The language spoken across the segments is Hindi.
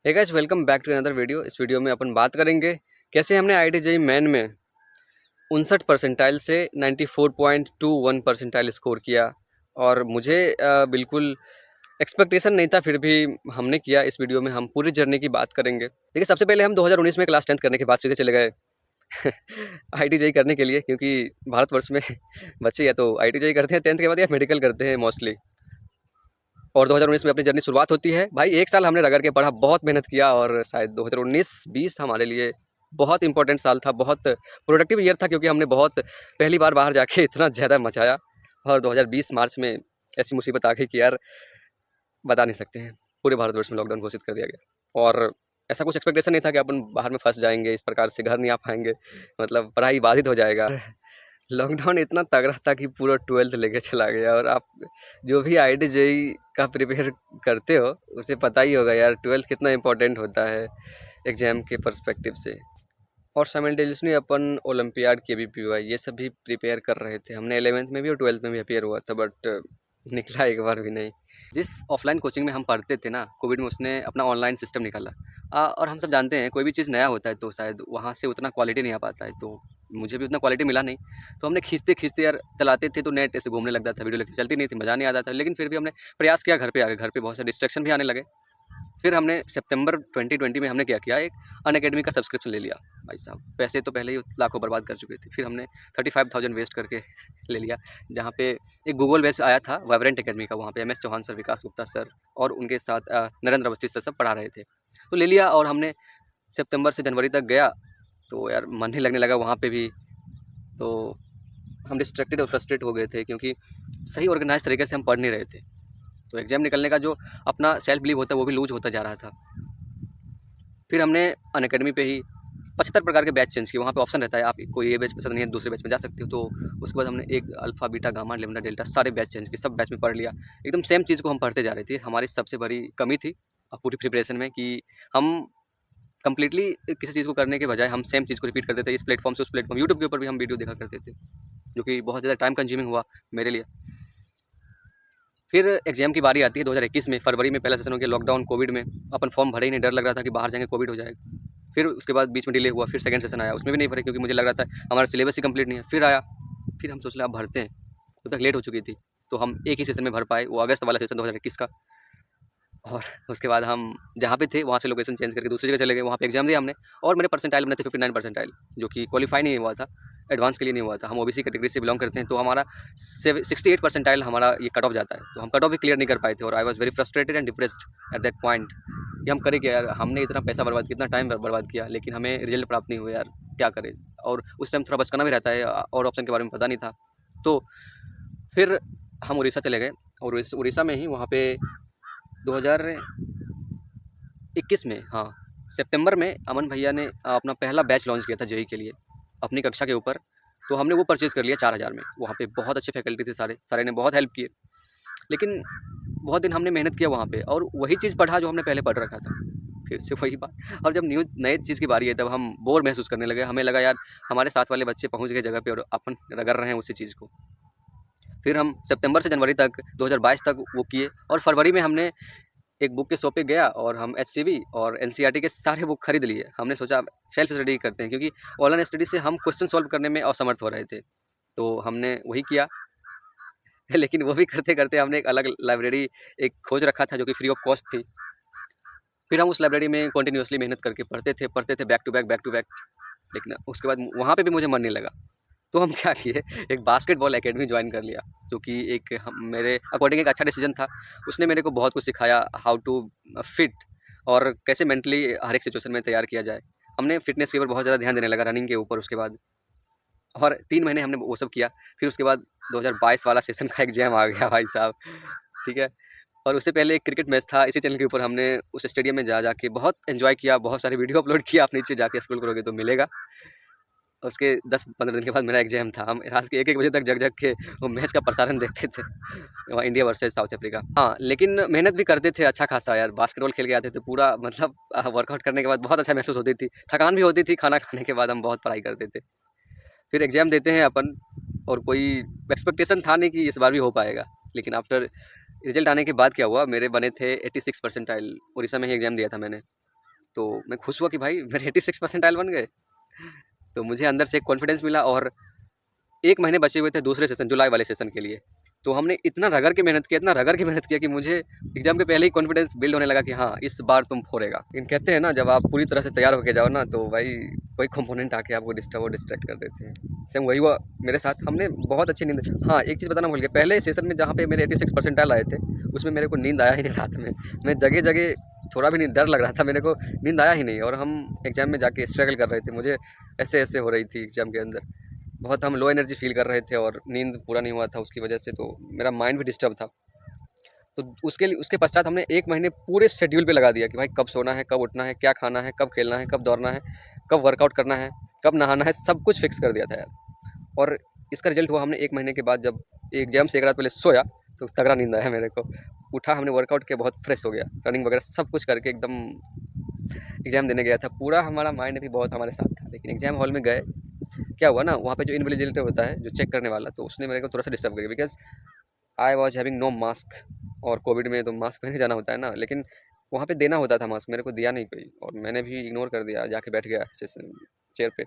Hey guys, welcome back to another video. इस वीडियो में अपन बात करेंगे कैसे हमने आईआईटी जेईई मेन में 59 परसेंटाइल से 94.21 परसेंटाइल स्कोर किया। और मुझे बिल्कुल एक्सपेक्टेशन नहीं था, फिर भी हमने किया। इस वीडियो में हम पूरी जर्नी की बात करेंगे। देखिए, सबसे पहले हम 2019 में क्लास 10th करने के बाद सीधे चले गए आईआईटी जेईई करने के लिए, क्योंकि भारतवर्ष में बच्चे या तो आईआईटी जेईई करते हैं 10th के बाद, या मेडिकल करते हैं मोस्टली। और 2019 में अपनी जर्नी शुरुआत होती है। भाई, एक साल हमने रगड़ के पढ़ा, बहुत मेहनत किया, और शायद 2019-20 हमारे लिए बहुत इंपॉर्टेंट साल था, बहुत प्रोडक्टिव ईयर था, क्योंकि हमने बहुत पहली बार बाहर जाके इतना ज़्यादा मचाया। और 2020 मार्च में ऐसी मुसीबत आ गई कि यार बता नहीं सकते हैं, पूरे भारतवर्ष में लॉकडाउन घोषित कर दिया गया। और ऐसा कुछ एक्सपेक्टेशन नहीं था कि अपन बाहर में फंस जाएंगे, इस प्रकार से घर नहीं आ पाएंगे, मतलब पढ़ाई बाधित हो जाएगा। लॉकडाउन इतना तगड़ा था कि पूरा 12th लेके चला गया। और आप जो भी आईआईटी जेईई का प्रिपेयर करते हो, उसे पता ही होगा यार 12th कितना इंपॉर्टेंट होता है एग्जाम के पर्सपेक्टिव से। और साइमल्टेनियसली अपन ओलंपियाड, केवीपीवाई, ये सब भी प्रिपेयर कर रहे थे। हमने 11th में भी और 12th में भी अपियर हुआ था, बट निकला एक बार भी नहीं। जिस ऑफलाइन कोचिंग में हम पढ़ते थे ना, कोविड में उसने अपना ऑनलाइन सिस्टम निकाला। और हम सब जानते हैं, कोई भी चीज़ नया होता है तो शायद वहाँ से उतना क्वालिटी नहीं आ पाता है। तो मुझे भी उतना क्वालिटी मिला नहीं। तो हमने खींचते खींचते यार चलाते थे, तो नेट ऐसे घूमने लगता था, वीडियो लेक्चर चलती नहीं थी, मज़ा नहीं आता था। लेकिन फिर भी हमने प्रयास किया, घर पे आ गए। घर पे बहुत सारे डिस्ट्रैक्शन भी आने लगे। फिर हमने सितंबर 2020 में हमने क्या किया, एक अनअकैडमी का सब्सक्रिप्शन ले लिया। भाई साहब, पैसे तो पहले ही लाखों बर्बाद कर चुके थे, फिर हमने 35,000 वेस्ट करके ले लिया। जहाँ पे एक गूगल बेस आया था, वाइब्रेंट अकेडमी का, वहाँ पे MS चौहान सर, विकास गुप्ता सर और उनके साथ नरेंद्र अवस्थी सर सब पढ़ा रहे थे। तो ले लिया, और हमने सितंबर से जनवरी तक गया। तो यार मन ही लगने लगा वहाँ पे भी। तो हम डिस्ट्रैक्टेड और फ्रस्ट्रेट हो गए थे, क्योंकि सही ऑर्गेनाइज तरीके से हम पढ़ नहीं रहे थे। तो एग्जाम निकलने का जो अपना सेल्फ बिलीव होता है, वो भी लूज होता जा रहा था। फिर हमने अनअकैडमी पे ही 75 प्रकार के बैच चेंज किए। वहाँ पे ऑप्शन रहता है, आप कोई ये बैच पसंद नहीं है, दूसरे बैच में जा सकते हो। तो उसके बाद हमने एक alpha, beta, gamma, lambda, delta सारे बैच चेंज किए, सब बैच में पढ़ लिया। एकदम सेम चीज़ को हम पढ़ते जा रहे थे। हमारी सबसे बड़ी कमी थी पूरी प्रिपरेशन में, कि हम कंप्लीटली किसी चीज़ को करने के बजाय हम सेम चीज़ को रिपीट करते थे, इस प्लेटफॉर्म से उस प्लेटफॉर्म। यूट्यूब के ऊपर भी हम वीडियो देखा करते थे, जो कि बहुत ज़्यादा टाइम कंज्यूमिंग हुआ मेरे लिए। फिर एग्जाम की बारी आती है 2021 में, फरवरी में पहला सेशन हो गया। लॉकडाउन, कोविड में अपन फॉर्म भरे ही नहीं, डर लग रहा था कि बाहर जाएंगे कोविड हो जाएगा। फिर उसके बाद बीच में डिले हुआ, फिर सेकंड सेशन आया, उसमें भी नहीं भरे, क्योंकि मुझे लग रहा था हमारा सिलेबस ही कंप्लीट नहीं है। फिर आया, फिर हम सोच रहे अब भरते हैं, तब तक लेट हो चुकी थी। तो हम एक ही सेशन में भर पाए, वो अगस्त वाला सेशन 2021 का। और उसके बाद हम जहाँ पे थे वहाँ से लोकेशन चेंज करके दूसरी जगह चले गए। वहाँ पे एग्जाम दिया हमने, और मेरे परसेंटाइल बने थे 59 परसेंटाइल, जो कि क्वालिफाई नहीं हुआ था, एडवांस के लिए नहीं हुआ था। हम ओबीसी कैटेगरी से बिलोंग करते हैं, तो हमारा 68 परसेंटाइल हमारा ये कट ऑफ जाता है। तो हम कट ऑफ भी क्लियर नहीं कर पाए थे, और I was very frustrated and depressed at that point कि हम करें क्या यार। हमने इतना पैसा बर्बाद किया, इतना टाइम बर्बाद किया, लेकिन हमें रिजल्ट प्राप्त नहीं हुआ यार, क्या करें। और उस टाइम थोड़ा बचकाना भी रहता है, और ऑप्शन के बारे में पता नहीं था। तो फिर हम उड़ीसा चले गए, और उड़ीसा में ही वहाँ पे 2021 में, हाँ, सितंबर में अमन भैया ने अपना पहला बैच लॉन्च किया था जेईई के लिए अपनी कक्षा के ऊपर। तो हमने वो परचेज़ कर लिया 4000 में। वहाँ पे बहुत अच्छे फैकल्टी थे, सारे ने बहुत हेल्प किए। लेकिन बहुत दिन हमने मेहनत किया वहाँ पे, और वही चीज़ पढ़ा जो हमने पहले पढ़ रखा था, फिर से वही बात। और जब नए चीज़ की बारी है, तब हम बोर महसूस करने लगे। हमें लगा यार हमारे साथ वाले बच्चे पहुँच गए जगह पे, और अपन रगड़ रहे हैं उसी चीज़ को। फिर हम सितंबर से जनवरी तक 2022 तक वो किए, और फरवरी में हमने एक बुक के शॉप पे गया, और हम एचसीवी और एनसीईआरटी के सारे बुक खरीद लिए। हमने सोचा सेल्फ स्टडी करते हैं, क्योंकि ऑनलाइन स्टडी से हम क्वेश्चन सॉल्व करने में असमर्थ हो रहे थे। तो हमने वही किया लेकिन वो भी करते करते हमने एक अलग लाइब्रेरी एक खोज रखा था, जो कि फ्री ऑफ कॉस्ट थी। फिर हम उस लाइब्रेरी में कंटिन्यूअसली मेहनत करके पढ़ते थे बैक टू बैक। लेकिन उसके बाद वहाँ पे भी मुझे मन नहीं लगा। तो हम क्या किए, एक बास्केटबॉल एकेडमी ज्वाइन कर लिया, जो कि एक मेरे अकॉर्डिंग एक अच्छा डिसीजन था। उसने मेरे को बहुत कुछ सिखाया, हाउ टू फिट, और कैसे मेंटली हर एक सिचुएशन में तैयार किया जाए। हमने फिटनेस के ऊपर बहुत ज़्यादा ध्यान देने लगा, रनिंग के ऊपर। उसके बाद और 3 महीने हमने वो सब किया। फिर उसके बाद 2022 वाला सेशन का एग्जाम आ गया भाई साहब, ठीक है। और उससे पहले एक क्रिकेट मैच था, इसी चैनल के ऊपर हमने उस स्टेडियम में जा के बहुत एंजॉय किया, बहुत सारे वीडियो अपलोड किया। आप नीचे जाके स्क्रॉल करोगे तो मिलेगा। उसके 10-15 दिन के बाद मेरा एग्जाम था। हम रात के 1-1 बजे तक जग के वो मैच का प्रसारण देखते थे, वहाँ इंडिया वर्सेस साउथ अफ्रीका। हाँ, लेकिन मेहनत भी करते थे अच्छा खासा यार। बास्केटबॉल खेल के आते थे पूरा, मतलब वर्कआउट करने के बाद बहुत अच्छा महसूस होती थी, थकान भी होती थी। खाना खाने के बाद हम बहुत पढ़ाई करते थे। फिर एग्जाम देते हैं अपन, और कोई एक्सपेक्टेशन था नहीं कि इस बार भी हो पाएगा। लेकिन आफ्टर रिजल्ट आने के बाद क्या हुआ, मेरे बने थे 86 परसेंटाइल। उड़ीसा में ही एग्जाम दिया था मैंने। तो मैं खुश हुआ कि भाई मेरे 86 परसेंटाइल बन गए। तो मुझे अंदर से एक कॉन्फिडेंस मिला और 1 महीने बचे हुए थे दूसरे सेशन, जुलाई वाले सेशन के लिए। तो हमने इतना रगड़ के मेहनत किया, इतना रगड़ के मेहनत किया कि मुझे एग्ज़ाम के पहले ही कॉन्फिडेंस बिल्ड होने लगा कि हाँ, इस बार तुम फोड़ेगा। लेकिन कहते हैं ना, जब आप पूरी तरह से तैयार होके जाओ ना, तो भाई कोई कंपोनेंट आके आपको डिस्ट्रैक्ट कर देते हैं। सेम वही हुआ मेरे साथ। हमने बहुत अच्छी नींद, हाँ, एक चीज़ बताना भूल गया, पहले सेशन में जहाँ पे मेरे 86 परसेंटाइल आए थे, उसमें मेरे को नींद आया ही नहीं रात में। मैं जगह-जगह थोड़ा भी नहीं, डर लग रहा था मेरे को, नींद आया ही नहीं। और हम एग्ज़ाम में जाके स्ट्रगल कर रहे थे, मुझे ऐसे-ऐसे हो रही थी एग्ज़ाम के अंदर। बहुत हम लो एनर्जी फ़ील कर रहे थे और नींद पूरा नहीं हुआ था उसकी वजह से, तो मेरा माइंड भी डिस्टर्ब था। तो उसके पश्चात हमने 1 महीने पूरे शेड्यूल पे लगा दिया कि भाई कब सोना है, कब उठना है, क्या खाना है, कब खेलना है, कब दौड़ना है, कब वर्कआउट करना है, कब नहाना है, सब कुछ फिक्स कर दिया था यार। और इसका रिजल्ट हुआ, हमने 1 महीने के बाद जब एग्ज़ाम से 1 रात पहले सोया, तो तगड़ा नींद आया मेरे को। उठा, हमने वर्कआउट किया, बहुत फ्रेश हो गया, रनिंग वगैरह सब कुछ करके एकदम एग्ज़ाम देने गया था। पूरा हमारा माइंड भी बहुत हमारे साथ था। लेकिन एग्ज़ाम हॉल में गए, क्या हुआ ना, वहाँ पे जो इन्विजिलेटर होता है, जो चेक करने वाला, तो उसने मेरे को थोड़ा सा डिस्टर्ब कर दिया, because I was having no mask. और कोविड में तो मास्क पहन के जाना होता है ना, लेकिन वहाँ पे देना होता था मास्क, मेरे को दिया नहीं कोई, और मैंने भी इग्नोर कर दिया, जाके बैठ गया सेशन चेयर पे।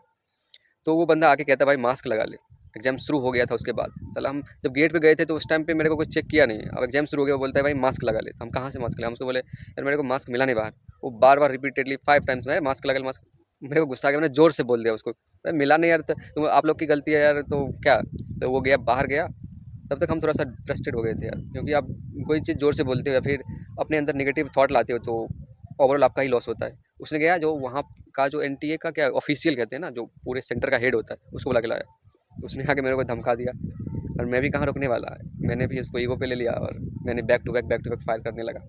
तो वो बंदा आके कहता भाई मास्क लगा ले। एग्जाम शुरू हो गया था उसके बाद, चला हम जब गेट पे गए थे तो उस टाइम पे मेरे को कुछ चेक किया नहीं। अब एग्जाम शुरू हो गया, वो बोलता है भाई मास्क लगा ले। तो हम कहाँ से मास्क लगा, हम उसको बोले यार मेरे को मास्क मिला नहीं बाहर। वो बार बार रिपीटेडली 5 टाइम्स में मास्क लगा ले, मास्क। मेरे को गुस्सा आ गया, मैंने जोर से बोल दिया उसको, भाई मिला नहीं यार, तो आप लोग की गलती है यार, तो क्या। तो वो गया, बाहर गया। तब तक हम थोड़ा सा फ्रस्ट्रेट हो गए थे यार, क्योंकि आप कोई चीज़ ज़ोर से बोलते हो या फिर अपने अंदर नेगेटिव थॉट लाते हो, तो ओवरऑल आपका ही लॉस होता है। उसने गया, जो वहाँ का जो एनटीए का क्या ऑफिशियल कहते हैं ना, जो पूरे सेंटर का हेड होता है, उसको बुला के लाया। उसने आके मेरे को धमका दिया, और मैं भी कहाँ रुकने वाला है, मैंने भी इसको ईगो पे ले लिया और मैंने बैक टू बैक फाइल करने लगा।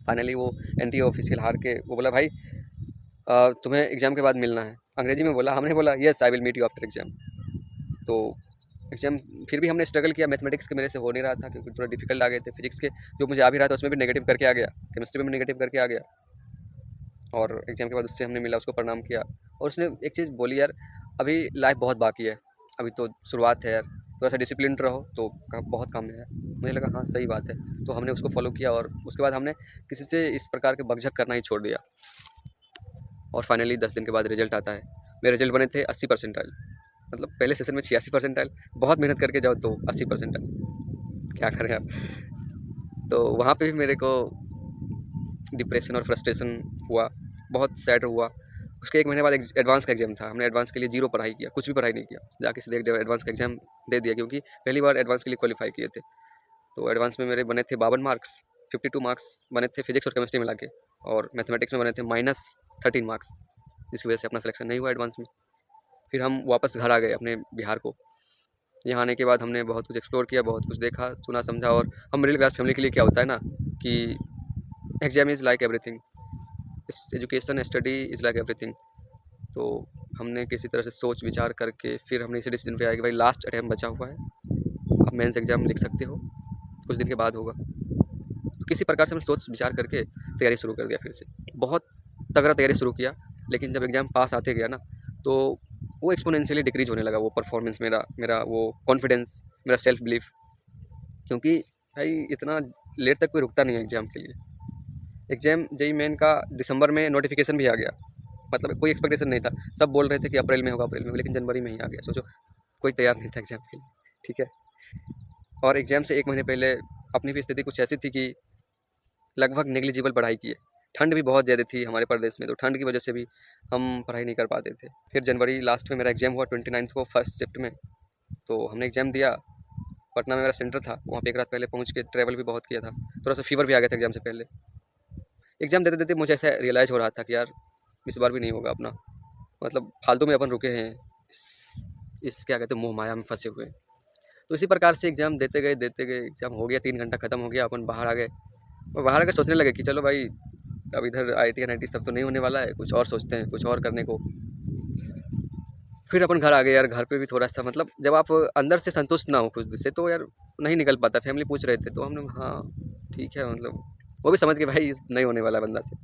फाइनली वो एनटीए ऑफिशियल हार के वो बोला भाई तुम्हें एग्ज़ाम के बाद मिलना है, अंग्रेजी में बोला। हमने बोला yes I will meet you after exam. तो एग्ज़ाम फिर भी हमने स्ट्रगल किया। मैथमेटिक्स के मेरे से हो नहीं रहा था, क्योंकि थोड़ा डिफिकल्ट आ गए थे। फिजिक्स के जो मुझे आ भी रहा था उसमें भी नेगेटिव करके आ गया, केमिस्ट्री में भी नेगेटिव करके आ गया। और एग्ज़ाम के बाद उससे हमने मिला, उसको प्रणाम किया, और उसने एक चीज़ बोली, यार अभी लाइफ बहुत बाकी है, अभी तो शुरुआत है यार, थोड़ा सा डिसिप्लिन रहो तो बहुत काम है यार। मुझे लगा हाँ सही बात है। तो हमने उसको फॉलो किया, और उसके बाद हमने किसी से इस प्रकार के बकझक करना ही छोड़ दिया। और फाइनली 10 दिन के बाद रिजल्ट आता है। मेरे रिजल्ट बने थे 80 परसेंटाइल, मतलब पहले सेशन में 86 परसेंटाइल। बहुत मेहनत करके जाओ तो 80 परसेंटाइल, क्या करें आप। तो वहाँ पे भी मेरे को डिप्रेशन और फ्रस्ट्रेशन हुआ, बहुत सैड हुआ। उसके 1 महीने बाद एडवांस का एग्ज़ाम था। हमने एडवांस के लिए ज़ीरो पढ़ाई किया, कुछ भी पढ़ाई नहीं किया, जाके सीधे एडवांस का एग्ज़ाम दे दिया, क्योंकि पहली बार एडवांस के लिए क्वालिफाई किए थे। तो एडवांस में मेरे बने थे 52 मार्क्स, 52 मार्क्स बने थे फिजिक्स और केमिस्ट्री मिला के, और मैथमेटिक्स में बने थे -13 मार्क्स, जिसकी वजह से अपना सिलेक्शन नहीं हुआ एडवांस में। फिर हम वापस घर आ गए अपने बिहार को। यहाँ आने के बाद हमने बहुत कुछ एक्सप्लोर किया, बहुत कुछ देखा, सुना, समझा। और हम मिडिल क्लास फैमिली के लिए क्या होता है ना, कि exam is like everything, education study is like everything. तो हमने किसी तरह से सोच विचार करके फिर हमने इसी डिसीजन पे आया कि भाई लास्ट अटैम्प्ट बचा हुआ है, आप मेंस एग्ज़ाम लिख सकते हो, कुछ दिन के बाद होगा। तो किसी प्रकार से हमने सोच विचार करके तैयारी शुरू कर दिया फिर से, बहुत तगड़ा तैयारी शुरू किया। लेकिन जब एग्ज़ाम पास आते गया ना, तो वो एक्सपोनेंशियली डिक्रीज होने लगा, वो परफॉर्मेंस मेरा मेरा वो कॉन्फिडेंस, मेरा सेल्फ बिलीफ। क्योंकि भाई इतना लेट तक कोई रुकता नहीं है एग्ज़ाम के लिए। एग्ज़ाम जेईई मेन का दिसंबर में नोटिफिकेशन भी आ गया, मतलब कोई एक्सपेक्टेशन नहीं था। सब बोल रहे थे कि अप्रैल में होगा, अप्रैल में होगा, लेकिन जनवरी में ही आ गया। सोचो, कोई तैयार नहीं था एग्ज़ाम के लिए, ठीक है। और एग्ज़ाम से 1 महीने पहले अपनी भी स्थिति कुछ ऐसी थी कि लगभग नेग्लिजिबल पढ़ाई की है। ठंड भी बहुत ज़्यादा थी हमारे प्रदेश में, तो ठंड की वजह से भी हम पढ़ाई नहीं कर पाते थे। फिर जनवरी लास्ट में मेरा एग्ज़ाम हुआ 29 को, फर्स्ट शिफ्ट में। तो हमने एग्ज़ाम दिया, पटना में मेरा सेंटर था, वहाँ पे 1 रात पहले पहुँच के ट्रैवल भी बहुत किया था। थोड़ा सा फीवर भी आ गया था एग्ज़ाम से पहले। एग्ज़ाम देते-देते मुझे ऐसा रियलाइज़ हो रहा था कि यार इस बार भी नहीं होगा अपना, मतलब फालतू में अपन रुके हैं, इस क्या कहते हैं, मोह माया में फँसे हुए हैं। तो इसी प्रकार से एग्ज़ाम देते गए, एग्ज़ाम हो गया, 3 घंटा खत्म हो गया, अपन बाहर आ गए। और बाहर आके सोचने लगे कि चलो भाई, अब इधर आईटी एनआईटी सब तो नहीं होने वाला है, कुछ और सोचते हैं, कुछ और करने को। फिर अपन घर आ गए यार। घर पे भी थोड़ा सा, मतलब जब आप अंदर से संतुष्ट ना हो खुद से, तो यार नहीं निकल पाता। फैमिली पूछ रहे थे, तो हमने हाँ ठीक है, मतलब वो भी समझ के भाई नहीं होने वाला बंदा से।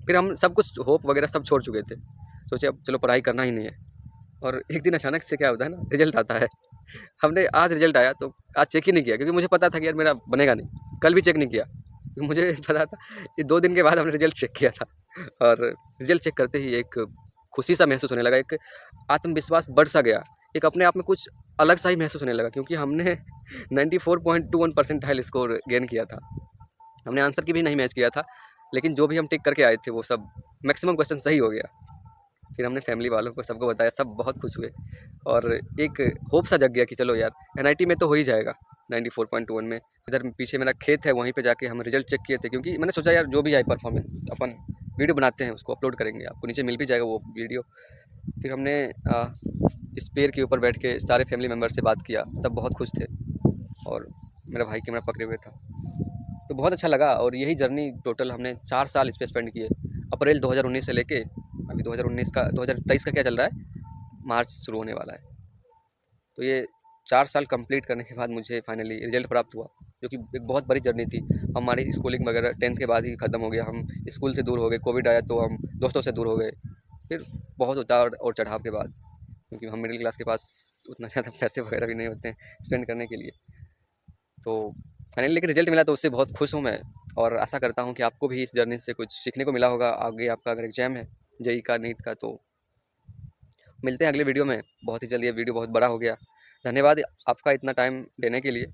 फिर हम सब कुछ होप वगैरह सब छोड़ चुके थे, सोचे अब चलो पढ़ाई करना ही नहीं है। और एक दिन अचानक से क्या होता है ना, रिजल्ट आता है। हमने आज रिजल्ट आया तो आज चेक ही नहीं किया, क्योंकि मुझे पता था कि यार मेरा बनेगा नहीं। कल भी चेक नहीं किया, क्योंकि मुझे पता था। ये 2 दिन के बाद हमने रिजल्ट चेक किया था। और रिज़ल्ट चेक करते ही एक खुशी सा महसूस होने लगा, एक आत्मविश्वास बढ़ सा गया, एक अपने आप में कुछ अलग सा ही महसूस होने लगा, क्योंकि हमने 94.21 परसेंटाइल स्कोर गेन किया था। हमने आंसर की भी नहीं मैच किया था, लेकिन जो भी हम टिक करके आए थे वो सब मैक्सिमम क्वेश्चन सही हो गया। फिर हमने फैमिली वालों को सबको बताया, सब बहुत खुश हुए और एक होप सा जग गया कि चलो यार एनआईटी में तो हो ही जाएगा 94.21 में। इधर पीछे मेरा खेत है, वहीं पे जाके हम रिजल्ट चेक किए थे, क्योंकि मैंने सोचा यार जो भी आए परफॉर्मेंस अपन वीडियो बनाते हैं, उसको अपलोड करेंगे, आपको नीचे मिल भी जाएगा वो वीडियो। फिर हमने इस पेड़ के ऊपर बैठ के सारे फैमिली मेम्बर से बात किया, सब बहुत खुश थे और मेरा भाई कैमरा पकड़े हुए था, तो बहुत अच्छा लगा। और यही जर्नी टोटल हमने 4 साल इस पे स्पेंड किए, अप्रैल 2019 से लेके अभी 2023 का क्या चल रहा है, मार्च शुरू होने वाला है। तो ये 4 साल कंप्लीट करने के बाद मुझे फाइनली रिजल्ट प्राप्त हुआ, जो कि एक बहुत बड़ी जर्नी थी। हमारी स्कूलिंग वगैरह 10th के बाद ही ख़त्म हो गया, हम स्कूल से दूर हो गए, कोविड आया तो हम दोस्तों से दूर हो गए। फिर बहुत उतार और चढ़ाव के बाद, क्योंकि हम मिडिल क्लास के पास उतना ज़्यादा पैसे वगैरह भी नहीं होते हैं स्पेंड करने के लिए, तो फाइनली लेकिन रिजल्ट मिला तो उससे बहुत खुश हूँ मैं। और आशा करता हूँ कि आपको भी इस जर्नी से कुछ सीखने को मिला होगा। आगे आपका अगर एग्ज़ाम है जेई का, नीट का, तो मिलते हैं अगले वीडियो में बहुत ही जल्द। ये वीडियो बहुत बड़ा हो गया, धन्यवाद आपका इतना टाइम देने के लिए।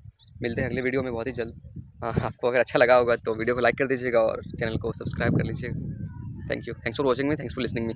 मिलते हैं अगले वीडियो में बहुत ही जल्द। हाँ, आपको अगर अच्छा लगा होगा तो वीडियो को लाइक कर दीजिएगा और चैनल को सब्सक्राइब कर लीजिएगा। Thank you, thanks for watching me, thanks for listening me.